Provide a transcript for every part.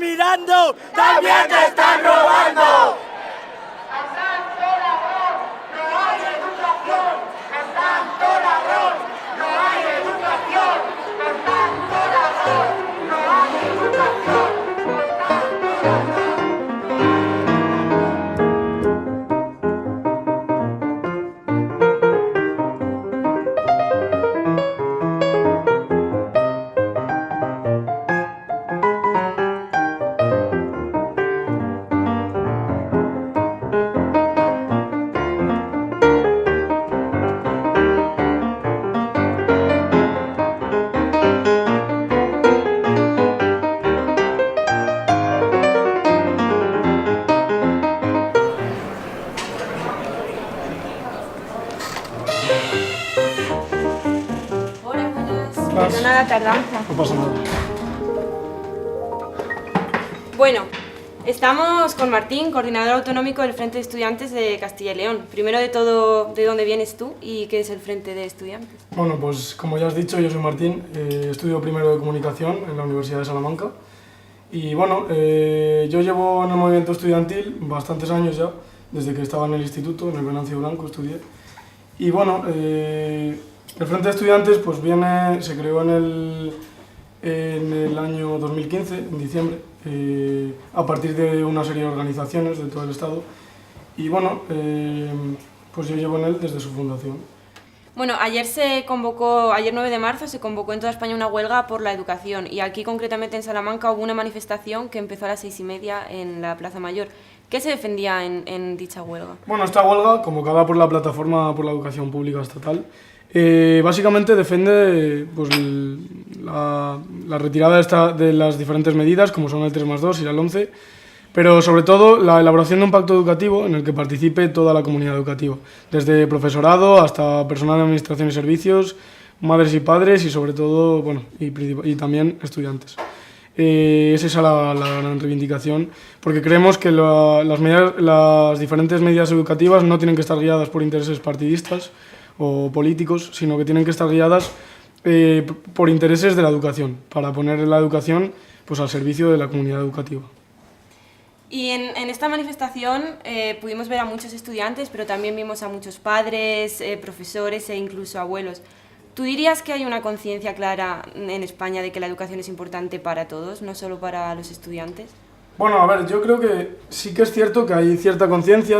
mirando, también te están robando. Perdona la tardanza. No pasa nada. Bueno, estamos con Martín, coordinador autonómico del Frente de Estudiantes de Castilla y León. Primero de todo, ¿de dónde vienes tú y qué es el Frente de Estudiantes? Bueno, pues como ya has dicho, yo soy Martín, estudio primero de Comunicación en la Universidad de Salamanca. Y bueno, yo llevo en el movimiento estudiantil bastantes años ya, desde que estaba en el instituto, en el Venancio Blanco estudié. Y bueno, el Frente de Estudiantes pues se creó en el año 2015, en diciembre, a partir de una serie de organizaciones de todo el Estado. Y bueno, pues yo llevo en él desde su fundación. Bueno, ayer 9 de marzo, se convocó en toda España una huelga por la educación y aquí concretamente en Salamanca hubo una manifestación que empezó a las 6:30 en la Plaza Mayor. ¿Qué se defendía en dicha huelga? Bueno, esta huelga, convocada por la Plataforma por la Educación Pública Estatal, básicamente defiende pues, la retirada de las diferentes medidas, como son el 3+2 y la LOMCE, pero sobre todo la elaboración de un pacto educativo en el que participe toda la comunidad educativa, desde profesorado hasta personal de administración y servicios, madres y padres y sobre todo, bueno, y también estudiantes. Es esa la gran reivindicación, porque creemos que las diferentes medidas educativas no tienen que estar guiadas por intereses partidistas o políticos, sino que tienen que estar guiadas por intereses de la educación, para poner la educación pues, al servicio de la comunidad educativa. Y en esta manifestación pudimos ver a muchos estudiantes, pero también vimos a muchos padres, profesores e incluso abuelos. ¿Tú dirías que hay una conciencia clara en España de que la educación es importante para todos, no solo para los estudiantes? Bueno, a ver, yo creo que sí que es cierto que hay cierta conciencia,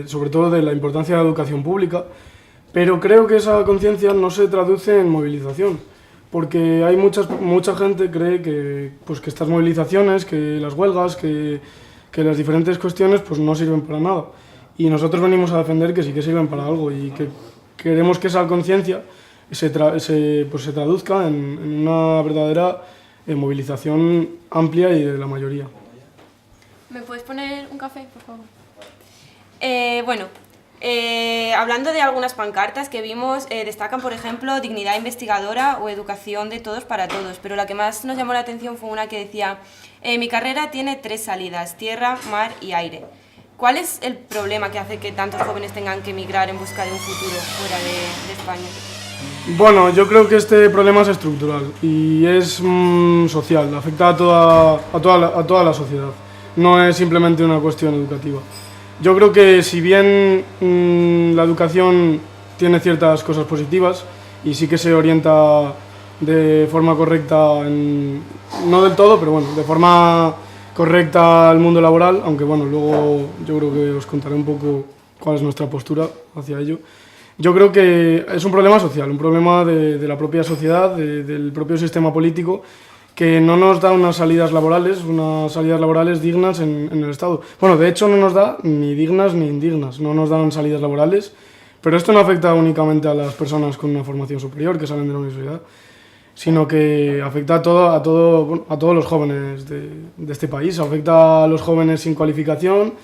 sobre todo de la importancia de la educación pública, pero creo que esa conciencia no se traduce en movilización, porque hay mucha gente cree que estas movilizaciones, que las huelgas, que las diferentes cuestiones pues no sirven para nada. Y nosotros venimos a defender que sí que sirven para algo y que queremos que esa conciencia se traduzca en una verdadera movilización amplia y de la mayoría. ¿Me puedes poner un café, por favor? Hablando de algunas pancartas que vimos, destacan, por ejemplo, dignidad investigadora o educación de todos para todos, pero la que más nos llamó la atención fue una que decía mi carrera tiene 3 salidas, tierra, mar y aire. ¿Cuál es el problema que hace que tantos jóvenes tengan que emigrar en busca de un futuro fuera de España? Bueno, yo creo que este problema es estructural y es social, afecta a toda la sociedad, no es simplemente una cuestión educativa. Yo creo que si bien la educación tiene ciertas cosas positivas y sí que se orienta de forma correcta, no del todo, pero bueno, de forma correcta al mundo laboral, aunque bueno, luego yo creo que os contaré un poco cuál es nuestra postura hacia ello. Yo creo que es un problema social, un problema de la propia sociedad, del propio sistema político, que no nos da unas salidas laborales dignas en el Estado. Bueno, de hecho no nos da ni dignas ni indignas, no nos dan salidas laborales, pero esto no afecta únicamente a las personas con una formación superior que salen de la universidad, sino que afecta a todos los jóvenes de este país, afecta a los jóvenes sin cualificación,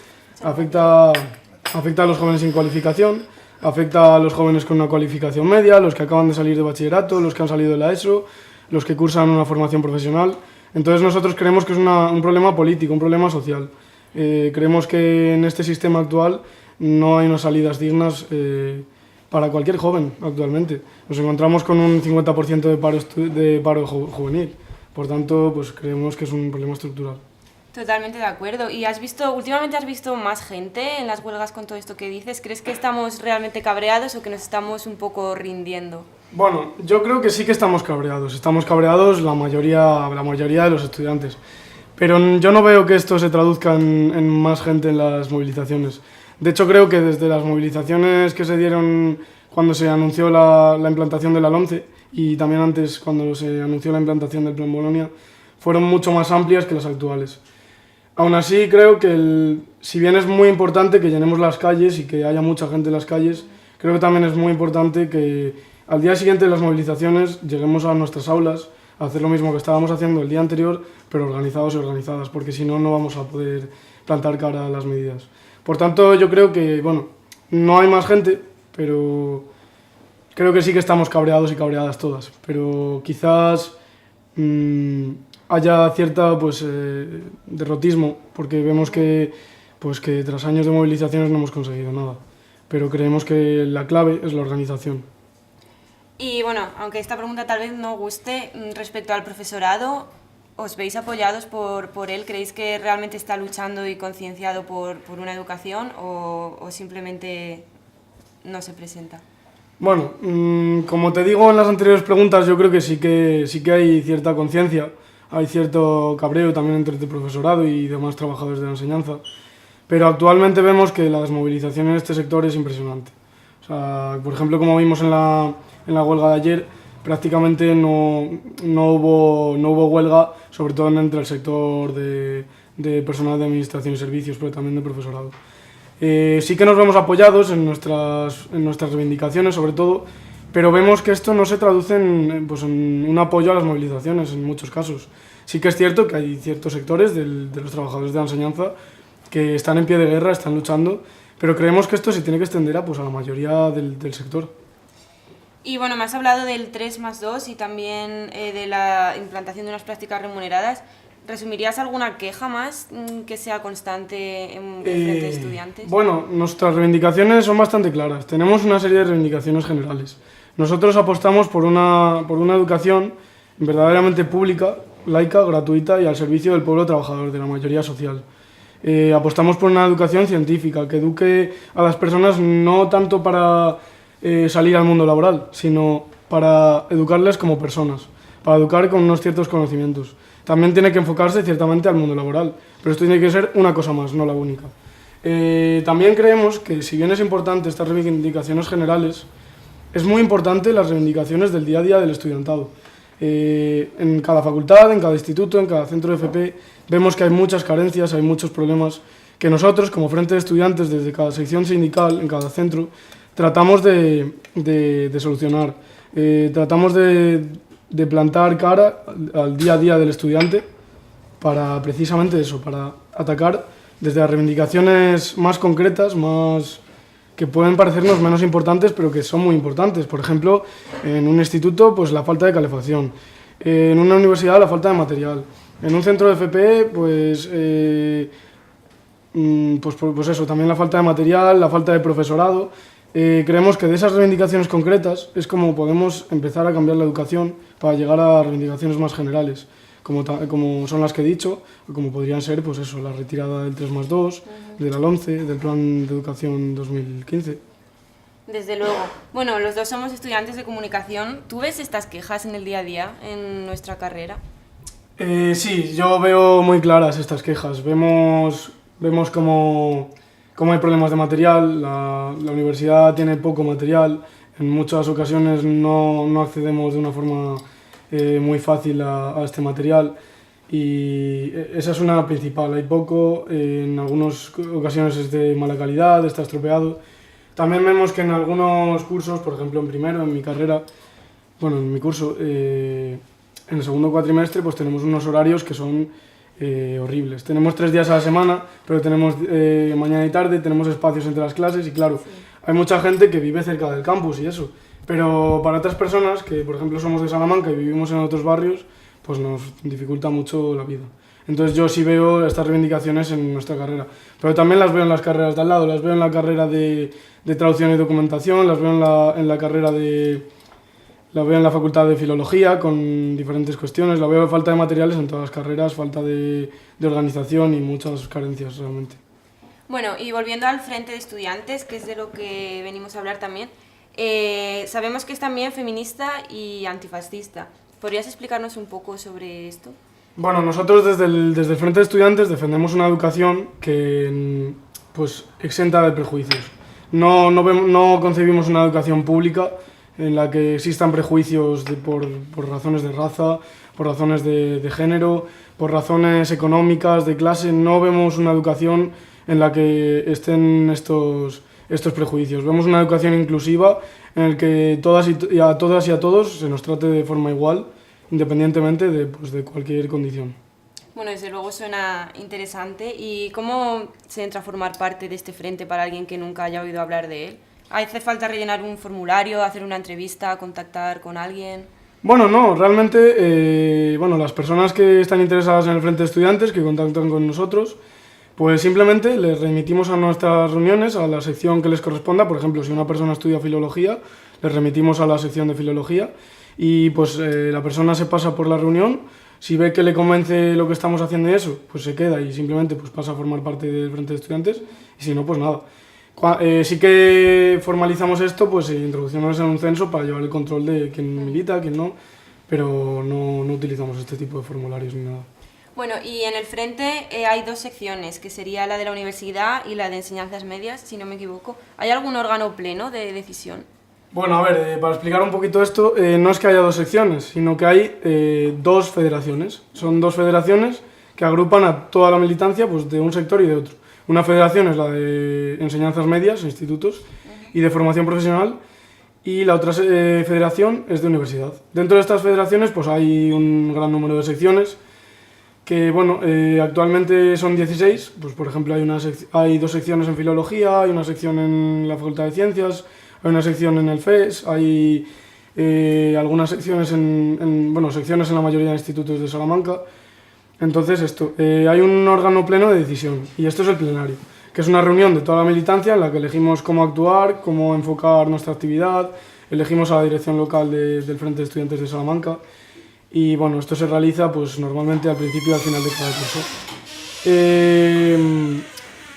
afecta a los jóvenes sin cualificación, afecta a los jóvenes con una cualificación media, los que acaban de salir de bachillerato, los que han salido de la ESO, los que cursan una formación profesional. Entonces nosotros creemos que es un problema político, un problema social. Creemos que en este sistema actual no hay unas salidas dignas para cualquier joven actualmente. Nos encontramos con un 50% de paro juvenil. Por tanto, pues creemos que es un problema estructural. Totalmente de acuerdo. ¿Y últimamente has visto más gente en las huelgas con todo esto que dices? ¿Crees que estamos realmente cabreados o que nos estamos un poco rindiendo? Bueno, yo creo que sí que estamos cabreados. Estamos cabreados la mayoría de los estudiantes. Pero yo no veo que esto se traduzca en más gente en las movilizaciones. De hecho, creo que desde las movilizaciones que se dieron cuando se anunció la implantación de la LOMCE y también antes cuando se anunció la implantación del Plan Bolonia, fueron mucho más amplias que las actuales. Aún así, creo que si bien es muy importante que llenemos las calles y que haya mucha gente en las calles, creo que también es muy importante que al día siguiente de las movilizaciones lleguemos a nuestras aulas a hacer lo mismo que estábamos haciendo el día anterior, pero organizados y organizadas, porque si no, no vamos a poder plantar cara a las medidas. Por tanto, yo creo que, bueno, no hay más gente, pero creo que sí que estamos cabreados y cabreadas todas, pero quizás haya cierta derrotismo, porque vemos que tras años de movilizaciones no hemos conseguido nada, pero creemos que la clave es la organización. Y bueno, aunque esta pregunta tal vez no guste, respecto al profesorado, ¿os veis apoyados por él? ¿Creéis que realmente está luchando y concienciado por una educación o simplemente no se presenta? Bueno, como te digo en las anteriores preguntas, yo creo que sí que hay cierta conciencia, hay cierto cabreo también entre el profesorado y demás trabajadores de la enseñanza, pero actualmente vemos que la desmovilización en este sector es impresionante. O sea, por ejemplo, como vimos en la huelga de ayer, prácticamente no hubo huelga, sobre todo entre el sector de personal de administración y servicios, pero también de profesorado. Sí que nos vemos apoyados en nuestras reivindicaciones, sobre todo, pero vemos que esto no se traduce en un apoyo a las movilizaciones en muchos casos. Sí que es cierto que hay ciertos sectores de los trabajadores de la enseñanza que están en pie de guerra, están luchando, pero creemos que esto se tiene que extender a la mayoría del sector. Y bueno, me has hablado del 3+2 y también de la implantación de unas prácticas remuneradas. ¿Resumirías alguna queja más que sea constante en frente de estudiantes? Bueno, nuestras reivindicaciones son bastante claras. Tenemos una serie de reivindicaciones generales. Nosotros apostamos por una educación verdaderamente pública, laica, gratuita y al servicio del pueblo trabajador, de la mayoría social. Apostamos por una educación científica, que eduque a las personas no tanto para salir al mundo laboral, sino para educarles como personas, para educar con unos ciertos conocimientos. También tiene que enfocarse ciertamente al mundo laboral, pero esto tiene que ser una cosa más, no la única. También creemos que, si bien es importante estas reivindicaciones generales, es muy importante las reivindicaciones del día a día del estudiantado. En cada facultad, en cada instituto, en cada centro de FP, vemos que hay muchas carencias, hay muchos problemas que nosotros, como Frente de Estudiantes, desde cada sección sindical, en cada centro, tratamos de solucionar. Tratamos de plantar cara al día a día del estudiante para precisamente eso, para atacar desde las reivindicaciones más concretas, más que pueden parecernos menos importantes, pero que son muy importantes. Por ejemplo, en un instituto, pues la falta de calefacción. En una universidad, la falta de material. En un centro de FP, pues eso, también la falta de material, la falta de profesorado. Creemos que de esas reivindicaciones concretas es como podemos empezar a cambiar la educación para llegar a reivindicaciones más generales, como son las que he dicho, o como podrían ser pues eso, la retirada del 3+2, de la LOMCE, del Plan de Educación 2015. Desde luego. Bueno, los dos somos estudiantes de comunicación. ¿Tú ves estas quejas en el día a día, en nuestra carrera? Sí, yo veo muy claras estas quejas. Vemos como hay problemas de material, la universidad tiene poco material, en muchas ocasiones no accedemos de una forma muy fácil a este material y esa es una principal, hay poco, en algunas ocasiones es de mala calidad, está estropeado. También vemos que en algunos cursos, por ejemplo en primero, en mi carrera, bueno, en mi curso, en el segundo cuatrimestre pues tenemos unos horarios que son horribles. Tenemos 3 días a la semana, pero tenemos mañana y tarde, tenemos espacios entre las clases y claro, sí, hay mucha gente que vive cerca del campus y eso, pero para otras personas que por ejemplo somos de Salamanca y vivimos en otros barrios, pues nos dificulta mucho la vida. Entonces yo sí veo estas reivindicaciones en nuestra carrera, pero también las veo en las carreras de al lado, las veo en la carrera de traducción y documentación, las veo en la carrera de La veo en la Facultad de Filología con diferentes cuestiones, la veo falta de materiales en todas las carreras, falta de organización y muchas carencias realmente. Bueno, y volviendo al Frente de Estudiantes, que es de lo que venimos a hablar también, sabemos que es también feminista y antifascista. ¿Podrías explicarnos un poco sobre esto? Bueno, nosotros desde el Frente de Estudiantes defendemos una educación que pues, exenta de prejuicios. No concebimos una educación pública en la que existan prejuicios por razones de raza, por razones de género, por razones económicas, de clase. No vemos una educación en la que estén estos prejuicios. Vemos una educación inclusiva en la que a todas y a todos se nos trate de forma igual, independientemente de cualquier condición. Bueno, desde luego suena interesante. ¿Y cómo se entra a formar parte de este frente para alguien que nunca haya oído hablar de él? ¿Hace falta rellenar un formulario, hacer una entrevista, contactar con alguien? Bueno, no, realmente las personas que están interesadas en el Frente de Estudiantes, que contactan con nosotros, pues simplemente les remitimos a nuestras reuniones, a la sección que les corresponda. Por ejemplo, si una persona estudia filología, les remitimos a la sección de filología y pues la persona se pasa por la reunión. Si ve que le convence lo que estamos haciendo y eso, pues se queda y simplemente pues pasa a formar parte del Frente de Estudiantes, y si no, pues nada. Sí que formalizamos esto, pues introduciéndonos en un censo para llevar el control de quién milita, quién no, pero no utilizamos este tipo de formularios ni nada. Bueno, y en el Frente hay dos secciones, que sería la de la universidad y la de enseñanzas medias, si no me equivoco. ¿Hay algún órgano pleno de decisión? Bueno, a ver, para explicar un poquito esto, no es que haya dos secciones, sino que hay dos federaciones. Son dos federaciones que agrupan a toda la militancia pues, de un sector y de otro. Una federación es la de enseñanzas medias, institutos, y de formación profesional, y la otra federación es de universidad. Dentro de estas federaciones pues, hay un gran número de secciones, que bueno, actualmente son 16, pues por ejemplo hay dos secciones en filología, hay una sección en la Facultad de Ciencias, hay una sección en el FES, hay algunas secciones secciones en la mayoría de institutos de Salamanca. Entonces hay un órgano pleno de decisión, y esto es el plenario, que es una reunión de toda la militancia en la que elegimos cómo actuar, cómo enfocar nuestra actividad, elegimos a la dirección local del Frente de Estudiantes de Salamanca. Y bueno, esto se realiza pues normalmente al principio y al final de cada curso.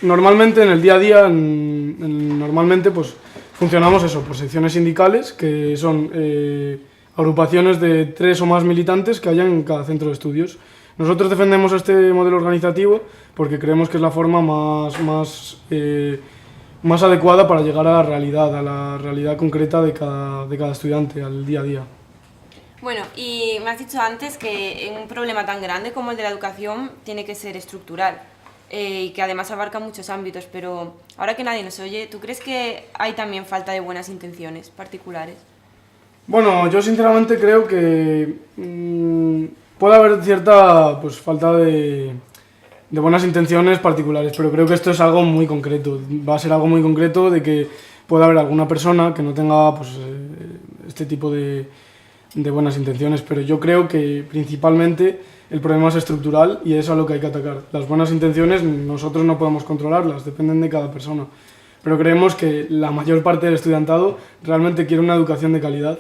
Normalmente en el día a día, normalmente pues funcionamos eso, por secciones sindicales, que son agrupaciones de 3 o más militantes que hayan en cada centro de estudios. Nosotros defendemos este modelo organizativo porque creemos que es la forma más adecuada para llegar a la realidad concreta de cada estudiante, al día a día. Bueno, y me has dicho antes que un problema tan grande como el de la educación tiene que ser estructural y que además abarca muchos ámbitos, pero ahora que nadie nos oye, ¿tú crees que hay también falta de buenas intenciones particulares? Bueno, yo sinceramente creo que puede haber cierta falta de buenas intenciones particulares, pero creo que esto es algo muy concreto. Va a ser algo muy concreto de que pueda haber alguna persona que no tenga este tipo de buenas intenciones, pero yo creo que principalmente el problema es estructural y es a lo que hay que atacar. Las buenas intenciones nosotros no podemos controlarlas, dependen de cada persona, pero creemos que la mayor parte del estudiantado realmente quiere una educación de calidad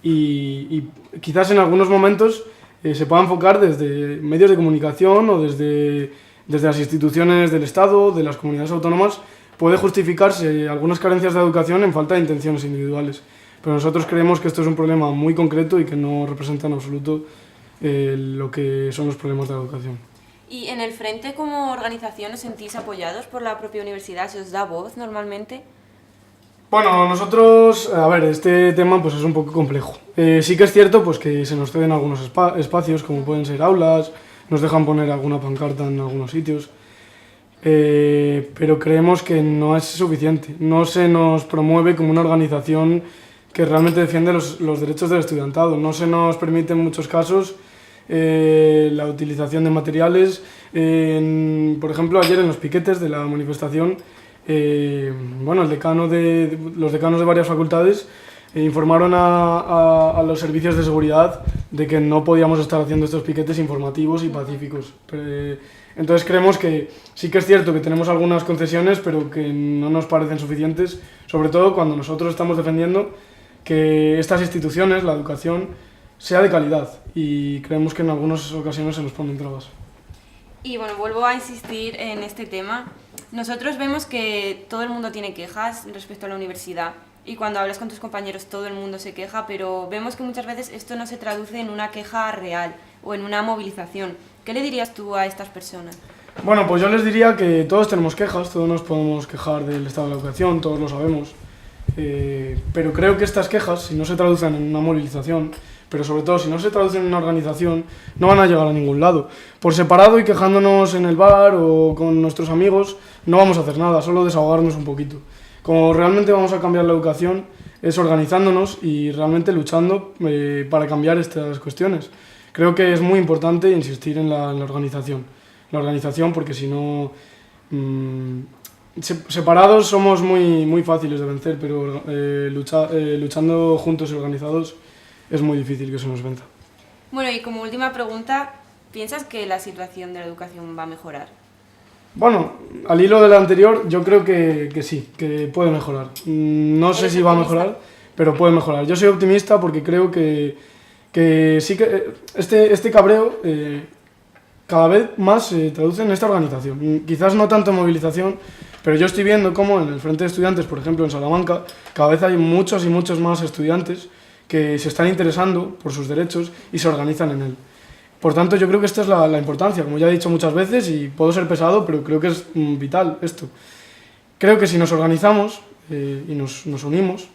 y quizás en algunos momentos se pueda enfocar desde medios de comunicación o desde las instituciones del Estado, de las comunidades autónomas, puede justificarse algunas carencias de educación en falta de intenciones individuales. Pero nosotros creemos que esto es un problema muy concreto y que no representa en absoluto lo que son los problemas de la educación. ¿Y en el Frente como organización os sentís apoyados por la propia universidad? ¿Se os da voz normalmente? Bueno, nosotros, a ver, este tema pues es un poco complejo. Sí que es cierto pues que se nos ceden algunos espacios, como pueden ser aulas, nos dejan poner alguna pancarta en algunos sitios, pero creemos que no es suficiente. No se nos promueve como una organización que realmente defiende los derechos del estudiantado. No se nos permite en muchos casos la utilización de materiales. Por ejemplo, ayer en los piquetes de la manifestación, los decanos de varias facultades informaron a los servicios de seguridad de que no podíamos estar haciendo estos piquetes informativos y pacíficos. Entonces creemos que sí que es cierto que tenemos algunas concesiones, pero que no nos parecen suficientes, sobre todo cuando nosotros estamos defendiendo que estas instituciones, la educación, sea de calidad y creemos que en algunas ocasiones se nos ponen trabas. Y bueno, vuelvo a insistir en este tema. Nosotros vemos que todo el mundo tiene quejas respecto a la universidad y cuando hablas con tus compañeros todo el mundo se queja, pero vemos que muchas veces esto no se traduce en una queja real o en una movilización. ¿Qué le dirías tú a estas personas? Bueno, pues yo les diría que todos tenemos quejas, todos nos podemos quejar del estado de la educación, todos lo sabemos, pero creo que estas quejas, si no se traducen en una movilización, pero sobre todo si no se traducen en una organización, no van a llegar a ningún lado. Por separado y quejándonos en el bar o con nuestros amigos, no vamos a hacer nada, solo desahogarnos un poquito. Como realmente vamos a cambiar la educación, es organizándonos y realmente luchando para cambiar estas cuestiones. Creo que es muy importante insistir en la organización. La organización, porque si no, separados somos muy fáciles de vencer, pero luchando juntos y organizados es muy difícil que se nos venza. Bueno, y como última pregunta, ¿piensas que la situación de la educación va a mejorar? Bueno, al hilo de la anterior, yo creo que sí, que puede mejorar. No sé si va a mejorar, pero puede mejorar. Yo soy optimista porque creo que sí que este cabreo cada vez más se traduce en esta organización. Quizás no tanto en movilización, pero yo estoy viendo cómo en el Frente de Estudiantes, por ejemplo en Salamanca, cada vez hay muchos y muchos más estudiantes que se están interesando por sus derechos y se organizan en él. Por tanto, yo creo que esta es la importancia, como ya he dicho muchas veces, y puedo ser pesado, pero creo que es vital esto. Creo que si nos organizamos y nos unimos,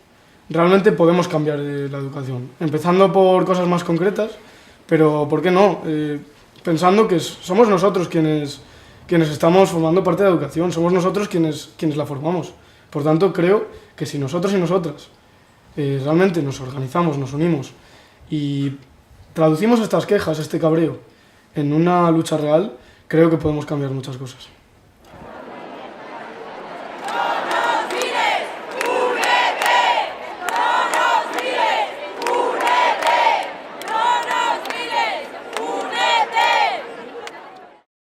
realmente podemos cambiar la educación. Empezando por cosas más concretas, pero ¿por qué no? Pensando que somos nosotros quienes estamos formando parte de la educación, somos nosotros quienes la formamos. Por tanto, creo que si nosotros y nosotras realmente nos organizamos, nos unimos y traducimos estas quejas, este cabreo, en una lucha real, creo que podemos cambiar muchas cosas.